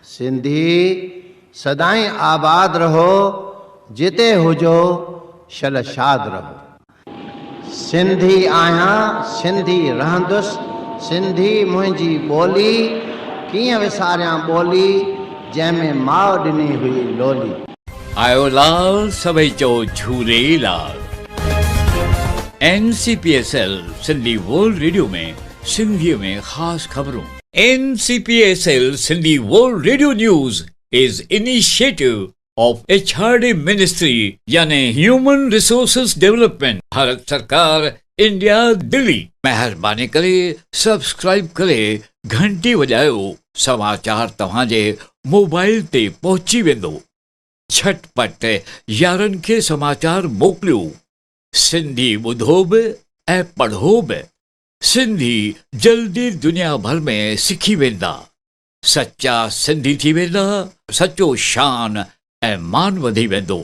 सिंधी सदाई आबाद रहो, जिते हुजो शल शाद रहो। सिंधी आहियां, सिंधी रहंदुसि, सिंधी मुंहिंजी ॿोली, कीअं विसारियां ॿोली जंहिंमें माउ ॾिनी हुई लोली। आयो लाल सभई चओ Jhulelal. NCPSL Sindhi world radio में सिंधीअ में ख़ासि ख़बरूं। NCPSL Sindhi world radio news is initiative of HRD Ministry यानी ह्यूमन रिसोर्सेज डेवलपमेंट, भारत सरकार, इंडिया, दिल्ली। महिरबानी करे सब्सक्राइब करे घंटी वॼायो, समाचार तव्हांजे मोबाइल ते पहुची वेंदो। झटपट यारनि खे समाचार मोकिलियो। सिंधी ॿुधो बि ऐं पढ़ो बि। सिंधी जल्दी दुनिया भर में सिखी वेंदा। सच्चा सिंधी थी वेंदा, सचो शान ऐं मान वधी वेंदो।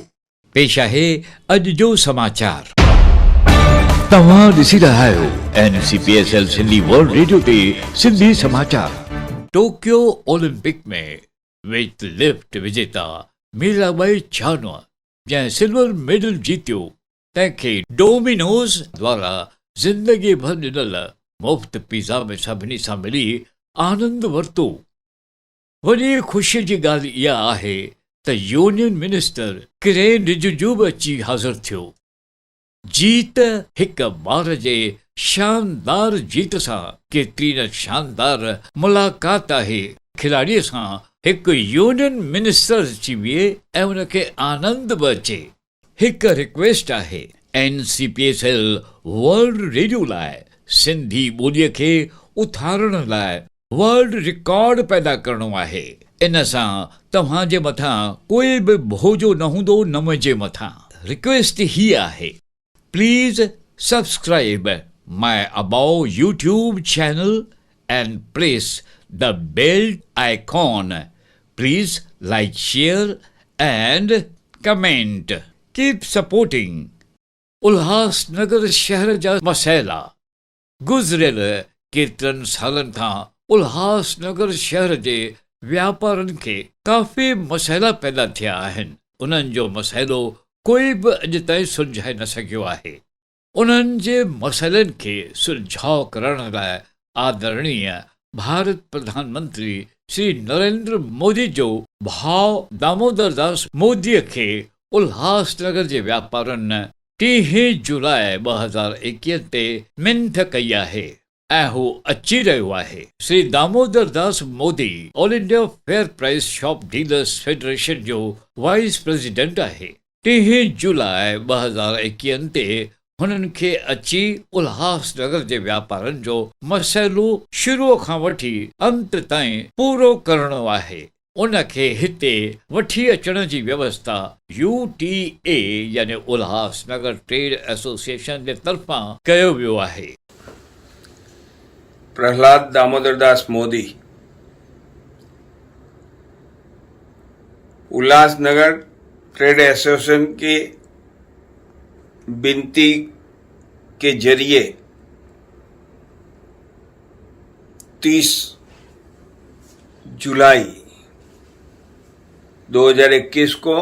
पेश आहे अॼु जो समाचार। तव्हां ॾिसी रहिया आहियो NCPSL सिंधी वर्ल्ड रेडियो ते सिंधी समाचार। टोक्यो ओलंपिक में वेट लिफ्ट विजेता मीराबाई चानू, जंहिं सिल्वर मेडल जीतियो, तंहिंखे डोमिनोज़ द्वारा ज़िंदगी भर ॾिनल मुफ़्त पिज़्ज़ा में सभिनी सां मिली आनंद वरितो। वॾी ख़ुशीअ जी ॻाल्हि इहा आहे त यूनियन मिनिस्टर किरेन रिजिजू बि अची हाज़िर थियो। जीत हिक ॿार जे शानदार जीत सां केतिरी न शानदार मुलाक़ात आहे। खिलाड़ीअ सां हिकु यूनियन मिनिस्टर अची बीहे ऐं उनखे आनंद बि अचे। हिकु रिक्वेस्ट आहे NCPSL वर्ल्ड रेडियो लाइ, सिंधी ॿोलीअ खे उथारण लाइ वर्ल्ड रिकॉर्ड पैदा करणो आहे। इन सां तव्हांजे मथां कोई बि बोझो न हूंदो, न मुंहिंजे मथां। रिक्वेस्ट ही आहे, प्लीज़ सब्सक्राइब माय अबाउ YouTube channel and press the bell icon. Please like, share and comment. Keep supporting. Ulhasnagar शहर जा मसइला। गुज़िरियल केतिरनि सालनि खां उल्हासनगर शहर जे व्यापारनि खे काफ़ी मसइला पैदा थिया आहिनि। उन्हनि जो मसइलो कोई बि अॼु ताईं सुलझाए न सघियो आहे। उन्हनि जे मसइलनि खे सुलझाउ करण लाइ आदरणीय भारत प्रधानमंत्री श्री नरेंद्र मोदी जो भाउ दामोदर दास मोदीअ खे उल्हासनगर जे व्यापारनि 30 जुलाई 2021 ते मिंथ कई आहे ऐं हू अची रहियो आहे। Shri Damodar Das Modi all India fair price shop dealers federation जो वाइस प्रेसिडेंट आहे। 30 जुलाई 2021 ते हुननि खे अची उल्हासनगर जे व्यापारनि जो मसइलो शुरूअ खां वठी अंत ताईं पूरो करणो आहे। उनखे हिते वठी अचण जी व्यवस्था UTA यानी उल्हासनगर ट्रेड एसोसिएशन जे तरफ़ां कयो वियो आहे। प्रहलाद दामोदर दास मोदी उल्लासनगर ट्रेड एसोसिएशन की विनती के जरिए 30 जुलाई 2021 को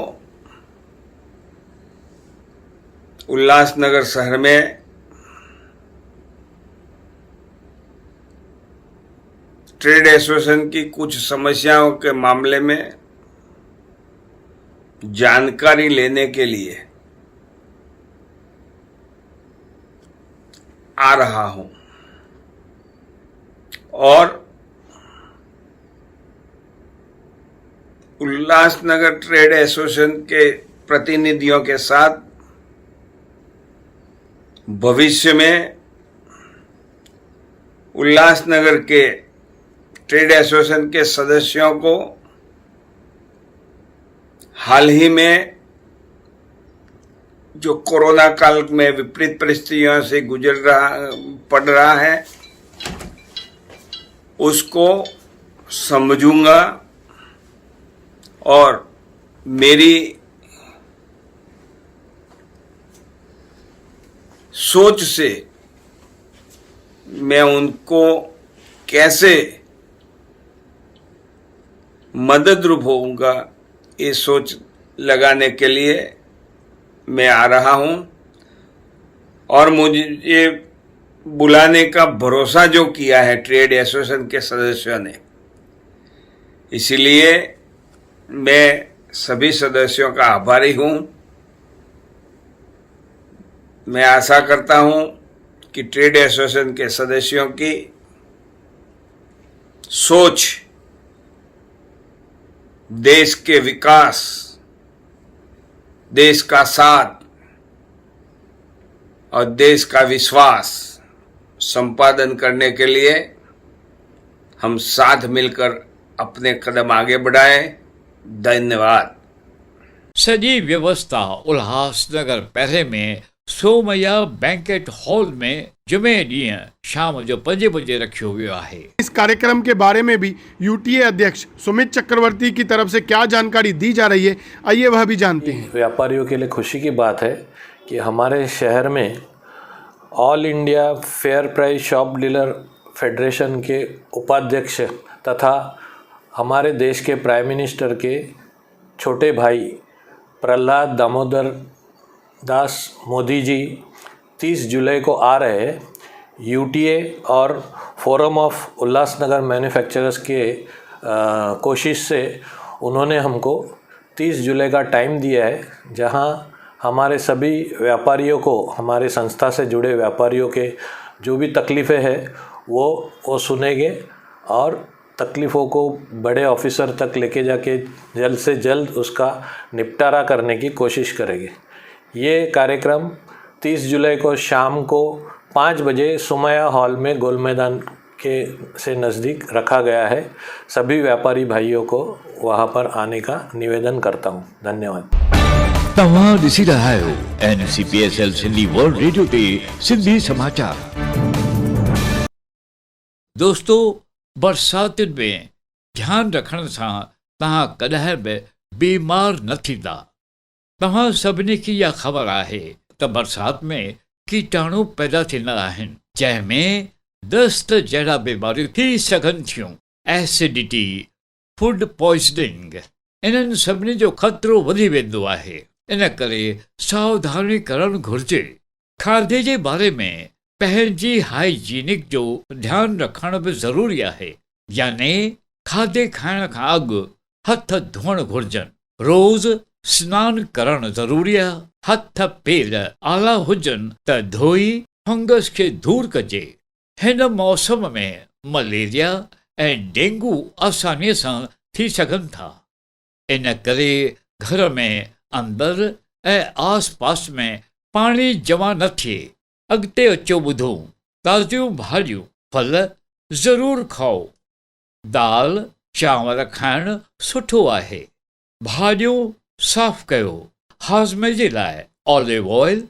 उल्लासनगर शहर में ट्रेड एसोसिएशन की कुछ समस्याओं के मामले में जानकारी लेने के लिए आ रहा हूं और उल्लासनगर ट्रेड एसोसिएशन के प्रतिनिधियों के साथ भविष्य में उल्लासनगर के ट्रेड एसोसिएशन के सदस्यों को हाल ही में जो कोरोना काल में विपरीत परिस्थितियों से पड़ रहा है उसको समझूंगा और मेरी सोच से मैं उनको कैसे मददरूप होऊंगा, ये सोच लगाने के लिए मैं आ रहा हूं। और मुझे ये बुलाने का भरोसा जो किया है ट्रेड एसोसिएशन के सदस्यों ने, इसलिए मैं सभी सदस्यों का आभारी हूं। मैं आशा करता हूं कि ट्रेड एसोसिएशन के सदस्यों की सोच देश के विकास, देश का साथ और देश का विश्वास संपादन करने के लिए हम साथ मिलकर अपने कदम आगे बढ़ाएं। धन्यवाद। सजी व्यवस्था उल्हासनगर पहले में सोमया बैंकेट हॉल में जुमे ॾींहुं शाम जो 5 बजे रखियो वियो आहे। इस कार्यक्रम के बारे में भी यूटीए अध्यक्ष सुमित चक्रवर्ती की तरफ से क्या जानकारी दी जा रही है, आइए वह भी जानते हैं। व्यापारियों के लिए खुशी की बात है कि हमारे शहर में all India fair price shop dealer federation के उपाध्यक्ष तथा हमारे देश के प्राइम मिनिस्टर के छोटे भाई प्रहलाद दामोदर दास मोदी जी 30 जुलाई को आ रहे हैं। यूटीए और फोरम ऑफ उल्लासनगर मैन्युफैक्चरर्स के कोशिश से उन्होंने हमको 30 जुलाई का टाइम दिया है, जहां हमारे सभी व्यापारियों को, हमारे संस्था से जुड़े व्यापारियों के जो भी तकलीफ़ें हैं वो सुनेंगे और तकलीफ़ों को बड़े ऑफिसर तक लेके जाके जल्द से जल्द उसका निपटारा करने की कोशिश करेंगे। ये कार्यक्रम 30 जुलाई को शाम को 5 बजे सोमया हॉल में गोल मैदान के से नज़दीक रखा गया है। सभी व्यापारी भाइयों को वहाँ पर आने का निवेदन करता हूँ। धन्यवाद। तव्हां ॾिसी रहा आहियो NCPSL सिंधी वर्ल्ड रेडियो ते सिंधी समाचार। दोस्तों, बरसातुनि में ध्यानु रखण सां तव्हां कॾहिं बि बीमार न थींदा। तव्हां सभिनी खे इहा ख़बर आहे त बरसाति में कीटाणु पैदा थींदा आहिनि, जंहिंमें दस्त जहिड़ा बीमारियूं थी सघनि थियूं। एसिडिटी, फूड पॉइज़निंग, इन्हनि सभिनी जो ख़तरो वधी वेंदो आहे। इन करे सावधानी करणु घुर्जे। खाधे जे बारे में पंहिंजी हाइजीनिक जो ध्यानु रखण बि ज़रूरी आहे, यानी खाधे खाइण खां अॻु हथ धोअण घुर्जनि। रोज़ सनानु करणु ज़रूरी आहे। हथ पेर आला हुजनि त धोई फंगस खे दूर कजे। हिन मौसम में मलेरिया ऐं डेंगू आसानीअ सां थी सघनि था। इन करे घर में अंदर ऐं आस पास में पाणी जमा न थिए। अॻिते अचो ॿुधो। ताज़ियूं भाॼियूं फल ज़रूरु खाओ। दाल चांवर खाइणु सुठो आहे। भाॼियूं साफ़ कयो। हाज़मे जे लाइ ऑलिव ऑयल,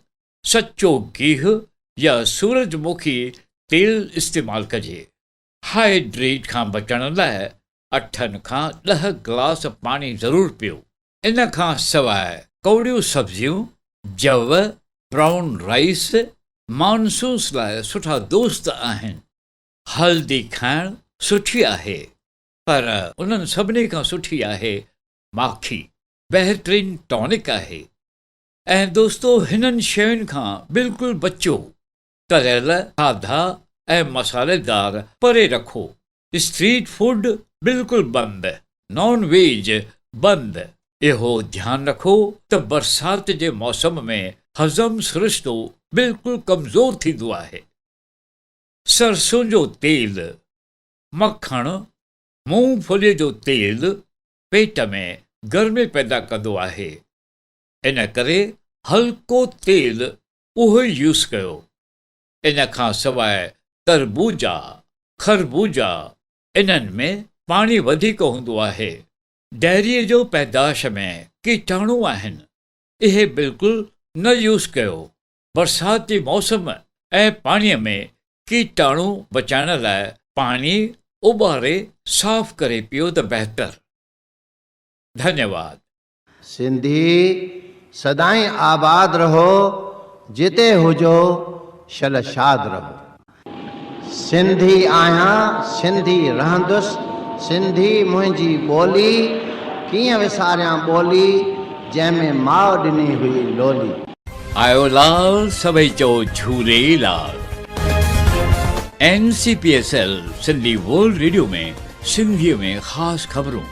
सचो गिहु या सूरजमुखी तेल इस्तेमालु कजे। हाइड्रेट खां बचण लाइ 8 खां 10 गिलास पाणी ज़रूरु पियो। इन खां सवाइ कौड़ियूं सब्जियूं, जव, ब्राउन राइस मानसून लाइ सुठा दोस्त आहिनि। हल्दी खाइणु सुठी आहे, पर उन्हनि सभिनी खां सुठी आहे माखी। बहितरीन टॉनिक आहे। ऐं दोस्तो, हिननि शयुनि खां बिल्कुलु बचो। तरियल खाधा ऐं मसालेदार परे रखो। स्ट्रीट फूड बिल्कुलु बंदि। नॉन वेज बंदि। इहो ध्यानु रखो त बरसाति जे मौसम में हज़म सिरिश्तो बिल्कुलु कमज़ोर थींदो आहे। सरसों जो तेल, मखण, मूंगफली जो तेल पेट में गर्मी पैदा कंदो आहे। इन करे हल्को तेल उहो यूज़ कयो। इन खां सवाइ तरबूजा, खरबूजा, इन्हनि में पाणी वधीक हूंदो आहे। डेयरीअ जो पैदाश में कीटाणु आहिनि। इहे बिल्कुलु न यूज़ कयो। बरसाति जे मौसम ऐं पाणीअ में कीटाणु बचाइण लाइ पाणी उॿारे साफ़ करे पियो त बहितर। धन्यवाद। सिंधी सदाई आबाद रहो, जिते हुजो शलशाद रहो। सिंधी आहियां, सिंधी रहंदुसि, सिंधी मुंहिंजी ॿोली कीअं विसारियां ॿोली जंहिंमें माउ ॾिनी हुई लोली। आयो लाल सभई चओ Jhulelal. NCPSL Sindhi world radio में सिंधीअ में ख़ासि ख़बरूं।